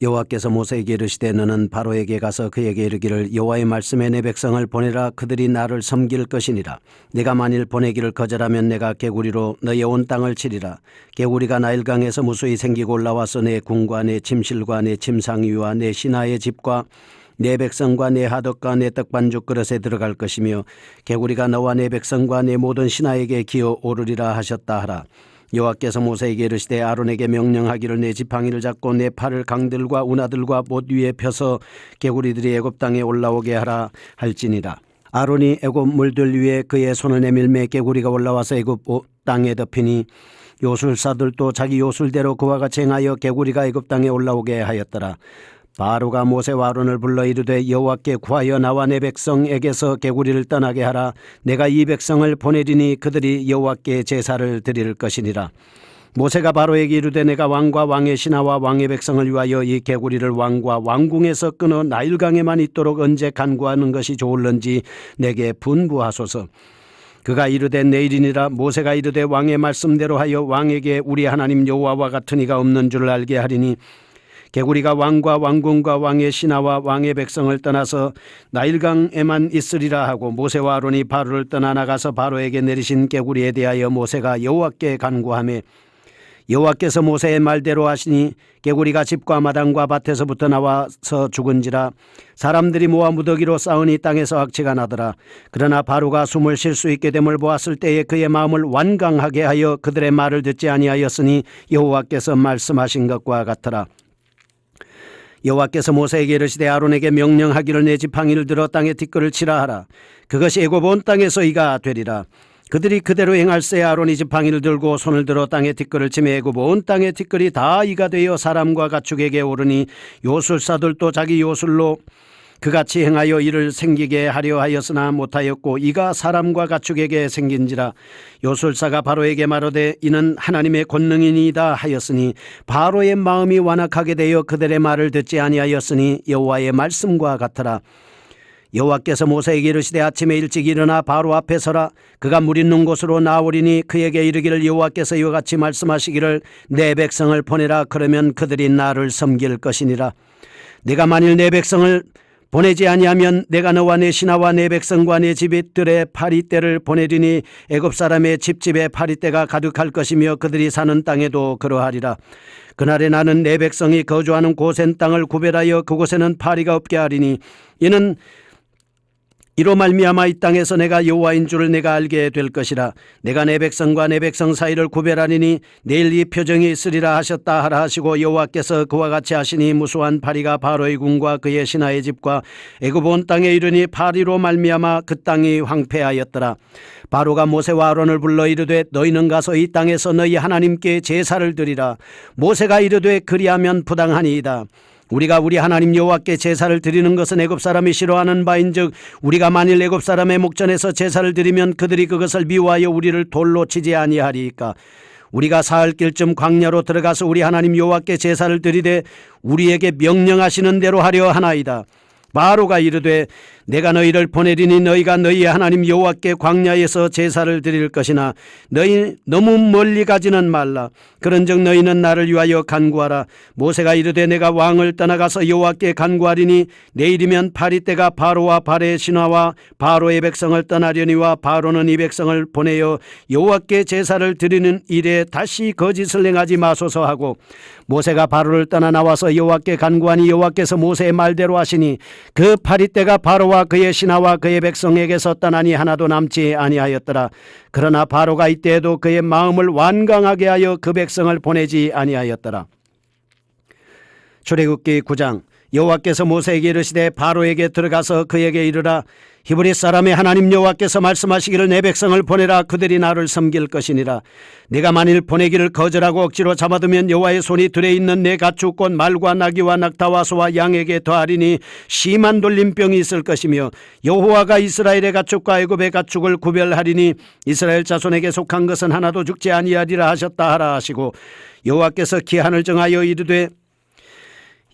여호와께서 모세에게 이르시되 너는 바로에게 가서 그에게 이르기를 여호와의 말씀에 내 백성을 보내라. 그들이 나를 섬길 것이니라. 내가 만일 보내기를 거절하면 내가 개구리로 너의 온 땅을 치리라. 개구리가 나일강에서 무수히 생기고 올라와서 내 궁과 내 침실과 내 침상위와 내 신하의 집과 내 백성과 내 하덕과 내 떡반죽 그릇에 들어갈 것이며 개구리가 너와 내 백성과 내 모든 신하에게 기어 오르리라 하셨다 하라. 여호와께서 모세에게 이르시되 아론에게 명령하기를 내 지팡이를 잡고 내 팔을 강들과 운하들과 못 위에 펴서 개구리들이 애굽 땅에 올라오게 하라 할지니라. 아론이 애굽 물들 위에 그의 손을 내밀매 개구리가 올라와서 애굽 땅에 덮이니 요술사들도 자기 요술대로 그와 같이 행하여 개구리가 애굽 땅에 올라오게 하였더라. 바로가 모세와 아론을 불러 이르되 여호와께 구하여 나와 내 백성에게서 개구리를 떠나게 하라. 내가 이 백성을 보내리니 그들이 여호와께 제사를 드릴 것이니라. 모세가 바로에게 이르되 내가 왕과 왕의 신하와 왕의 백성을 위하여 이 개구리를 왕과 왕궁에서 끊어 나일강에만 있도록 언제 간구하는 것이 좋을런지 내게 분부하소서. 그가 이르되 내일이니라. 모세가 이르되 왕의 말씀대로 하여 왕에게 우리 하나님 여호와와 같은 이가 없는 줄 알게 하리니 개구리가 왕과 왕궁과 왕의 신하와 왕의 백성을 떠나서 나일강에만 있으리라 하고 모세와 아론이 바로를 떠나 나가서 바로에게 내리신 개구리에 대하여 모세가 여호와께 간구하매 여호와께서 모세의 말대로 하시니 개구리가 집과 마당과 밭에서부터 나와서 죽은지라. 사람들이 모아 무더기로 싸우니 땅에서 악취가 나더라. 그러나 바로가 숨을 쉴 수 있게 됨을 보았을 때에 그의 마음을 완강하게 하여 그들의 말을 듣지 아니하였으니 여호와께서 말씀하신 것과 같더라. 여호와께서 모세에게 이르시되 아론에게 명령하기를 내 지팡이를 들어 땅에 티끌을 치라 하라. 그것이 애굽 온 땅에서 이가 되리라. 그들이 그대로 행할세. 아론이 지팡이를 들고 손을 들어 땅에 티끌을 치매 애굽 온 땅의 티끌이 다 이가 되어 사람과 가축에게 오르니 요술사들도 자기 요술로 그같이 행하여 이를 생기게 하려 하였으나 못하였고 이가 사람과 가축에게 생긴지라. 요술사가 바로에게 말하되 이는 하나님의 권능이니이다 하였으니 바로의 마음이 완악하게 되어 그들의 말을 듣지 아니하였으니 여호와의 말씀과 같더라. 여호와께서 모세에게 이르시되 아침에 일찍 일어나 바로 앞에 서라. 그가 물 있는 곳으로 나오리니 그에게 이르기를 여호와께서 이와 같이 말씀하시기를 내 백성을 보내라. 그러면 그들이 나를 섬길 것이니라. 내가 만일 내 백성을 보내지 아니하면 내가 너와 내 신하와 내 백성과 내 집들의 파리떼를 보내리니 애굽 사람의 집집에 파리떼가 가득할 것이며 그들이 사는 땅에도 그러하리라. 그날에 나는 내 백성이 거주하는 고센 땅을 구별하여 그곳에는 파리가 없게 하리니 이는 이로 말미암아 이 땅에서 내가 여호와인 줄을 내가 알게 될 것이라. 내가 내 백성과 내 백성 사이를 구별하리니 내일 이 표정이 있으리라 하셨다 하라 하시고 여호와께서 그와 같이 하시니 무수한 파리가 바로의 궁과 그의 신하의 집과 애굽 온 땅에 이르니 파리로 말미암아 그 땅이 황폐하였더라. 바로가 모세와 아론을 불러 이르되 너희는 가서 이 땅에서 너희 하나님께 제사를 드리라. 모세가 이르되 그리하면 부당하니이다. 우리가 우리 하나님 여호와께 제사를 드리는 것은 애굽 사람이 싫어하는 바인즉 우리가 만일 애굽 사람의 목전에서 제사를 드리면 그들이 그것을 미워하여 우리를 돌로 치지 아니하리이까. 우리가 사흘 길쯤 광야로 들어가서 우리 하나님 여호와께 제사를 드리되 우리에게 명령하시는 대로 하려 하나이다. 바로가 이르되 내가 너희를 보내리니 너희가 너희 하나님 여호와께 광야에서 제사를 드릴 것이나 너희 너무 멀리 가지는 말라. 그런즉 너희는 나를 위하여 간구하라. 모세가 이르되 내가 왕을 떠나가서 여호와께 간구하리니 내일이면 파리떼가 바로와 발의 신하와 바로의 백성을 떠나려니와 바로는 이 백성을 보내어 여호와께 제사를 드리는 일에 다시 거짓을 행하지 마소서 하고 모세가 바로를 떠나 나와서 여호와께 간구하니 여호와께서 모세의 말대로 하시니 그 파리떼가 바로와 그의 신하와 그의 백성에게서 떠나니 하나도 남지 아니하였더라. 그러나 바로가 이때에도 그의 마음을 완강하게 하여 그 백성을 보내지 아니하였더라. 출애굽기 9장. 여호와께서 모세에게 이르시되 바로에게 들어가서 그에게 이르라. 히브리 사람의 하나님 여호와께서 말씀하시기를 내 백성을 보내라. 그들이 나를 섬길 것이니라. 내가 만일 보내기를 거절하고 억지로 잡아두면 여호와의 손이 들에 있는 내 가축 곧 말과 나귀와 낙타와 소와 양에게 더하리니 심한 돌림병이 있을 것이며 여호와가 이스라엘의 가축과 애굽의 가축을 구별하리니 이스라엘 자손에게 속한 것은 하나도 죽지 아니하리라 하셨다 하라 하시고 여호와께서 기한을 정하여 이르되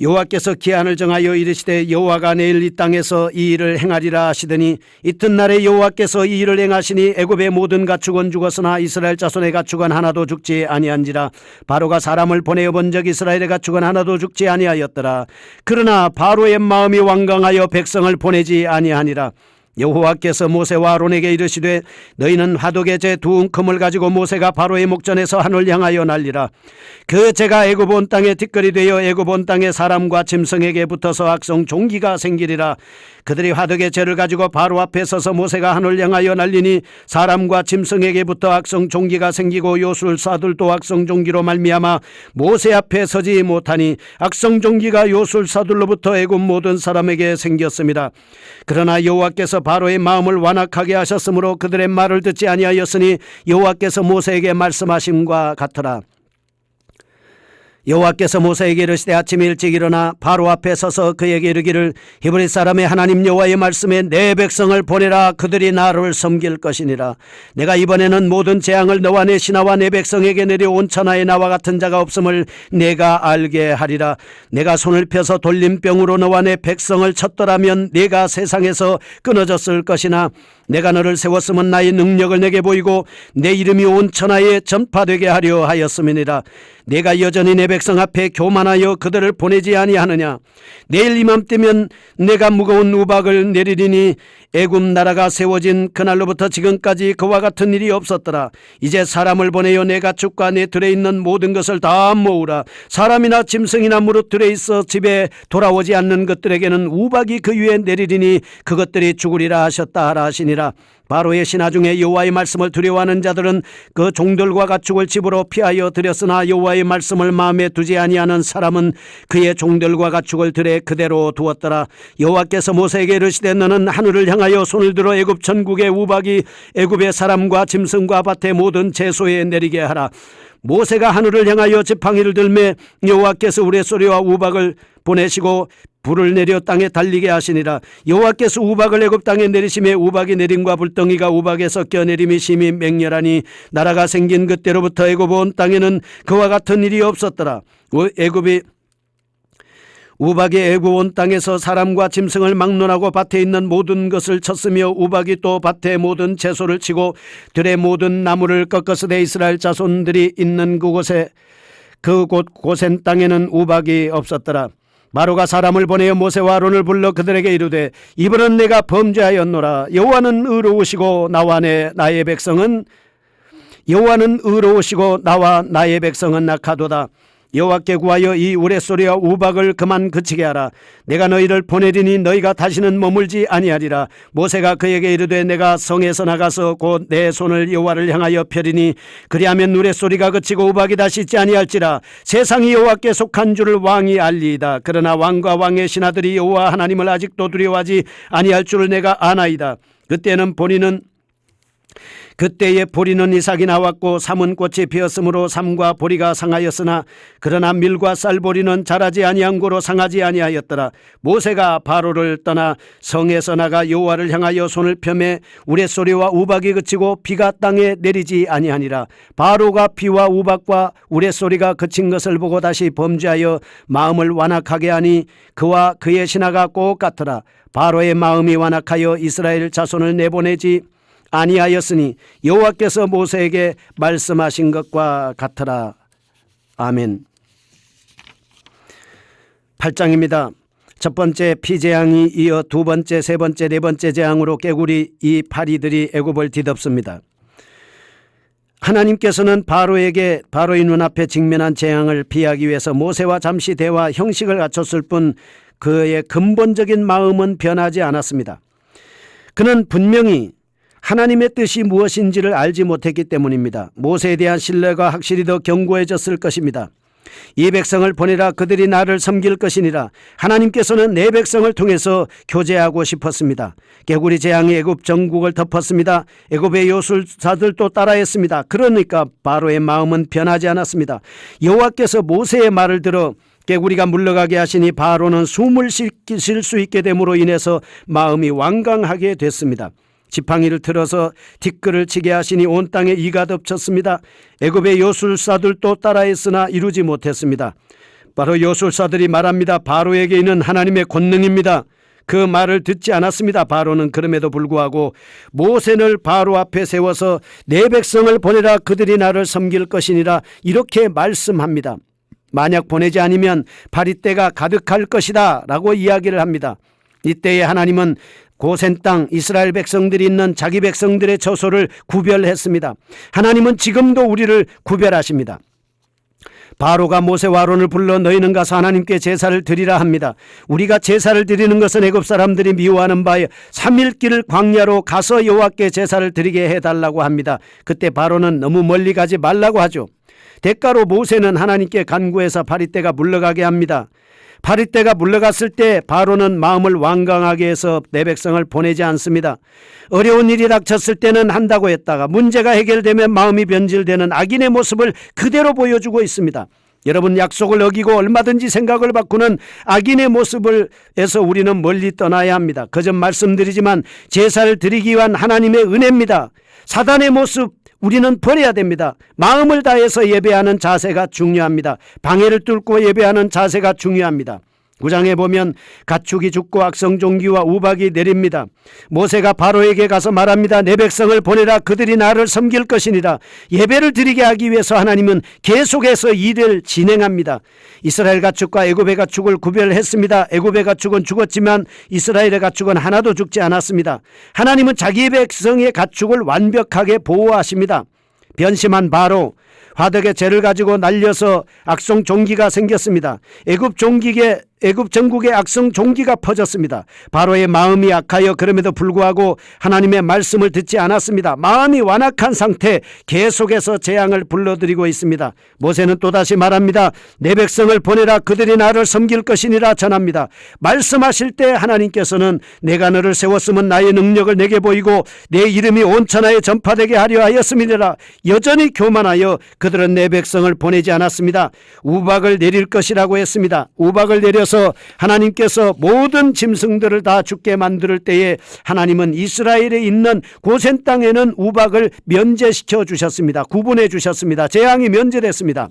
여호와께서 기한을 정하여 이르시되 여호와가 내일 이 땅에서 이 일을 행하리라 하시더니 이튿날에 여호와께서 이 일을 행하시니 애굽의 모든 가축은 죽었으나 이스라엘 자손의 가축은 하나도 죽지 아니한지라. 바로가 사람을 보내어 본적 이스라엘의 가축은 하나도 죽지 아니하였더라. 그러나 바로의 마음이 완강하여 백성을 보내지 아니하니라. 여호와께서 모세와 아론에게 이르시되 너희는 화독의 재 두 움큼을 가지고 모세가 바로의 목전에서 하늘 향하여 날리라. 그 재가 애굽 온 땅에 티끌이 되어 애굽 온 땅의 사람과 짐승에게 붙어서 악성 종기가 생기리라. 그들이 화독의 재를 가지고 바로 앞에 서서 모세가 하늘 향하여 날리니 사람과 짐승에게 붙어 악성 종기가 생기고 요술사들도 악성 종기로 말미암아 모세 앞에 서지 못하니 악성 종기가 요술사들로부터 애굽 모든 사람에게 생겼습니다. 그러나 여호와께서 바로의 마음을 완악하게 하셨으므로 그들의 말을 듣지 아니하였으니 여호와께서 모세에게 말씀하심과 같으라. 여호와께서 모세에게 이르시되 아침 일찍 일어나 바로 앞에 서서 그에게 이르기를 히브리 사람의 하나님 여호와의 말씀에 내 백성을 보내라. 그들이 나를 섬길 것이니라. 내가 이번에는 모든 재앙을 너와 내 신하와 내 백성에게 내려온 천하에 나와 같은 자가 없음을 내가 알게 하리라. 내가 손을 펴서 돌림병으로 너와 내 백성을 쳤더라면 네가 세상에서 끊어졌을 것이나 내가 너를 세웠으면 나의 능력을 내게 보이고 내 이름이 온 천하에 전파되게 하려 하였음이니라. 내가 여전히 내 백성 앞에 교만하여 그들을 보내지 아니하느냐. 내일 이맘때면 내가 무거운 우박을 내리리니 애굽 나라가 세워진 그날로부터 지금까지 그와 같은 일이 없었더라. 이제 사람을 보내어 내 가축과 내 들에 있는 모든 것을 다 모으라. 사람이나 짐승이나 무릇 들에 있어 집에 돌아오지 않는 것들에게는 우박이 그 위에 내리리니 그것들이 죽으리라 하셨다 하라 하시니라. 바로의 신하 중에 여호와의 말씀을 두려워하는 자들은 그 종들과 가축을 집으로 피하여 들였으나 여호와의 말씀을 마음에 두지 아니하는 사람은 그의 종들과 가축을 들에 그대로 두었더라. 여호와께서 모세에게 이르시되 너는 하늘을 향하여 손을 들어 애굽 전국의 우박이 애굽의 사람과 짐승과 밭의 모든 채소에 내리게 하라. 모세가 하늘을 향하여 지팡이를 들매 여호와께서 우레소리와 우박을 보내시고 불을 내려 땅에 달리게 하시니라. 여호와께서 우박을 애굽 땅에 내리심에 우박이 내림과 불덩이가 우박에 섞여 내림이 심히 맹렬하니 나라가 생긴 그때로부터 애굽 온 땅에는 그와 같은 일이 없었더라. 우박이 애굽 온 땅에서 사람과 짐승을 막론하고 밭에 있는 모든 것을 쳤으며 우박이 또 밭의 모든 채소를 치고 들의 모든 나무를 꺾었으되 이스라엘 자손들이 있는 그곳에 그곳 고센 땅에는 우박이 없었더라. 바로가 사람을 보내어 모세와 아론을 불러 그들에게 이르되 이번은 내가 범죄하였노라. 여호와는 의로우시고 나와 나의 백성은 악하도다. 여호와께 구하여 이 우레소리와 우박을 그만 그치게 하라. 내가 너희를 보내리니 너희가 다시는 머물지 아니하리라. 모세가 그에게 이르되 내가 성에서 나가서 곧 내 손을 여호와를 향하여 펴리니 그리하면 우레소리가 그치고 우박이 다시 있지 아니할지라. 세상이 여호와께 속한 줄을 왕이 알리이다. 그러나 왕과 왕의 신하들이 여호와 하나님을 아직도 두려워하지 아니할 줄을 내가 아나이다. 그때에 보리는 이삭이 나왔고 삼은 꽃이 피었으므로 삼과 보리가 상하였으나 그러나 밀과 쌀보리는 자라지 아니한 고로 상하지 아니하였더라. 모세가 바로를 떠나 성에서 나가 여호와를 향하여 손을 펴매 우레소리와 우박이 그치고 비가 땅에 내리지 아니하니라. 바로가 비와 우박과 우레소리가 그친 것을 보고 다시 범죄하여 마음을 완악하게 하니 그와 그의 신하가 꼭 같으라. 바로의 마음이 완악하여 이스라엘 자손을 내보내지 아니하였으니 여호와께서 모세에게 말씀하신 것과 같으라. 아멘. 8장입니다. 첫 번째 피재앙이 이어 두 번째, 세 번째, 네 번째 재앙으로 깨구리 이 파리들이 애굽을 뒤덮습니다. 하나님께서는 바로의 눈앞에 직면한 재앙을 피하기 위해서 모세와 잠시 대화 형식을 갖췄을 뿐 그의 근본적인 마음은 변하지 않았습니다. 그는 분명히 하나님의 뜻이 무엇인지를 알지 못했기 때문입니다. 모세에 대한 신뢰가 확실히 더 견고해졌을 것입니다. 이 백성을 보내라. 그들이 나를 섬길 것이니라. 하나님께서는 내 백성을 통해서 교제하고 싶었습니다. 개구리 재앙이 애굽 전국을 덮었습니다. 애굽의 요술사들도 따라했습니다. 그러니까 바로의 마음은 변하지 않았습니다. 여호와께서 모세의 말을 들어 개구리가 물러가게 하시니 바로는 숨을 쉴 수 있게 됨으로 인해서 마음이 완강하게 됐습니다. 지팡이를 틀어서 티끌을 치게 하시니 온 땅에 이가 덮쳤습니다. 애굽의 요술사들도 따라했으나 이루지 못했습니다. 바로 요술사들이 말합니다. 바로에게 있는 하나님의 권능입니다. 그 말을 듣지 않았습니다. 바로는 그럼에도 불구하고 모세를 바로 앞에 세워서 내 백성을 보내라 그들이 나를 섬길 것이니라 이렇게 말씀합니다. 만약 보내지 않으면 바리떼가 가득할 것이다 라고 이야기를 합니다. 이때에 하나님은 고센 땅 이스라엘 백성들이 있는 자기 백성들의 처소를 구별했습니다. 하나님은 지금도 우리를 구별하십니다. 바로가 모세와 아론을 불러 너희는 가서 하나님께 제사를 드리라 합니다. 우리가 제사를 드리는 것은 애굽 사람들이 미워하는 바에 3일길 광야로 가서 여호와께 제사를 드리게 해달라고 합니다. 그때 바로는 너무 멀리 가지 말라고 하죠. 대가로 모세는 하나님께 간구해서 바리떼가 물러가게 합니다. 바리떼가 물러갔을 때 바로는 마음을 완강하게 해서 내 백성을 보내지 않습니다. 어려운 일이 닥쳤을 때는 한다고 했다가 문제가 해결되면 마음이 변질되는 악인의 모습을 그대로 보여주고 있습니다. 여러분, 약속을 어기고 얼마든지 생각을 바꾸는 악인의 모습에서 우리는 멀리 떠나야 합니다. 그전 말씀드리지만 제사를 드리기 위한 하나님의 은혜입니다. 사단의 모습 우리는 버려야 됩니다. 마음을 다해서 예배하는 자세가 중요합니다. 방해를 뚫고 예배하는 자세가 중요합니다. 9장에 보면 가축이 죽고 악성종기와 우박이 내립니다. 모세가 바로에게 가서 말합니다. 내 백성을 보내라 그들이 나를 섬길 것이니라. 예배를 드리게 하기 위해서 하나님은 계속해서 일을 진행합니다. 이스라엘 가축과 애굽의 가축을 구별했습니다. 애굽의 가축은 죽었지만 이스라엘의 가축은 하나도 죽지 않았습니다. 하나님은 자기 백성의 가축을 완벽하게 보호하십니다. 변심한 바로 화덕에 재를 가지고 날려서 악성 종기가 생겼습니다. 애굽 전국에 악성 종기가 퍼졌습니다. 바로의 마음이 악하여 그럼에도 불구하고 하나님의 말씀을 듣지 않았습니다. 마음이 완악한 상태 계속해서 재앙을 불러들이고 있습니다. 모세는 또다시 말합니다. 내 백성을 보내라 그들이 나를 섬길 것이니라 전합니다. 말씀하실 때 하나님께서는 내가 너를 세웠으면 나의 능력을 내게 보이고 내 이름이 온 천하에 전파되게 하려 하였음이니라. 여전히 교만하여 그들은 내 백성을 보내지 않았습니다. 우박을 내릴 것이라고 했습니다. 우박을 내려서 하나님께서 모든 짐승들을 다 죽게 만들 때에 하나님은 이스라엘에 있는 고센 땅에는 우박을 면제시켜 주셨습니다. 구분해 주셨습니다. 재앙이 면제됐습니다.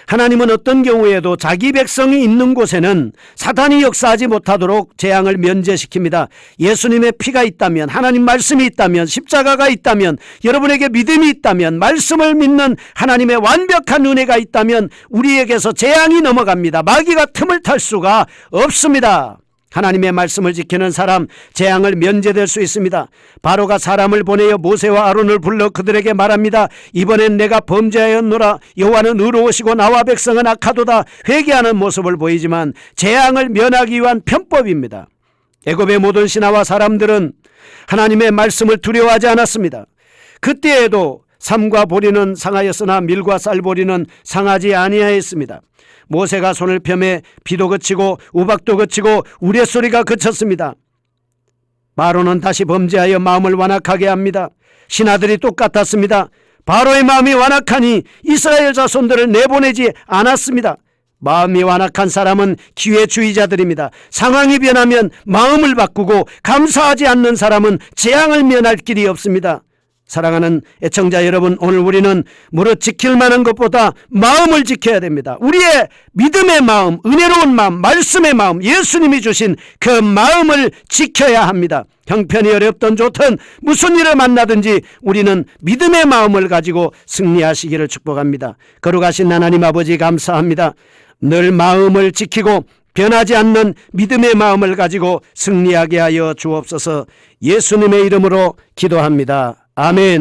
하나님은 어떤 경우에도 자기 백성이 있는 곳에는 사단이 역사하지 못하도록 재앙을 면제시킵니다. 예수님의 피가 있다면, 하나님 말씀이 있다면, 십자가가 있다면, 여러분에게 믿음이 있다면, 말씀을 믿는 하나님의 완벽한 은혜가 있다면 우리에게서 재앙이 넘어갑니다. 마귀가 틈을 탈 수가 없습니다. 하나님의 말씀을 지키는 사람, 재앙을 면제될 수 있습니다. 바로가 사람을 보내어 모세와 아론을 불러 그들에게 말합니다. 이번엔 내가 범죄하였노라. 여호와는 의로우시고 나와 백성은 악하도다. 회개하는 모습을 보이지만 재앙을 면하기 위한 편법입니다. 애굽의 모든 신하와 사람들은 하나님의 말씀을 두려워하지 않았습니다. 그때에도 삼과 보리는 상하였으나 밀과 쌀보리는 상하지 아니하였습니다. 모세가 손을 펴매 비도 그치고 우박도 그치고 우레소리가 그쳤습니다. 바로는 다시 범죄하여 마음을 완악하게 합니다. 신하들이 똑같았습니다. 바로의 마음이 완악하니 이스라엘 자손들을 내보내지 않았습니다. 마음이 완악한 사람은 기회주의자들입니다. 상황이 변하면 마음을 바꾸고 감사하지 않는 사람은 재앙을 면할 길이 없습니다. 사랑하는 애청자 여러분, 오늘 우리는 무릇 지킬 만한 것보다 마음을 지켜야 됩니다. 우리의 믿음의 마음, 은혜로운 마음, 말씀의 마음, 예수님이 주신 그 마음을 지켜야 합니다. 형편이 어렵든 좋든 무슨 일을 만나든지 우리는 믿음의 마음을 가지고 승리하시기를 축복합니다. 거룩하신 하나님 아버지 감사합니다. 늘 마음을 지키고 변하지 않는 믿음의 마음을 가지고 승리하게 하여 주옵소서. 예수님의 이름으로 기도합니다. 아멘.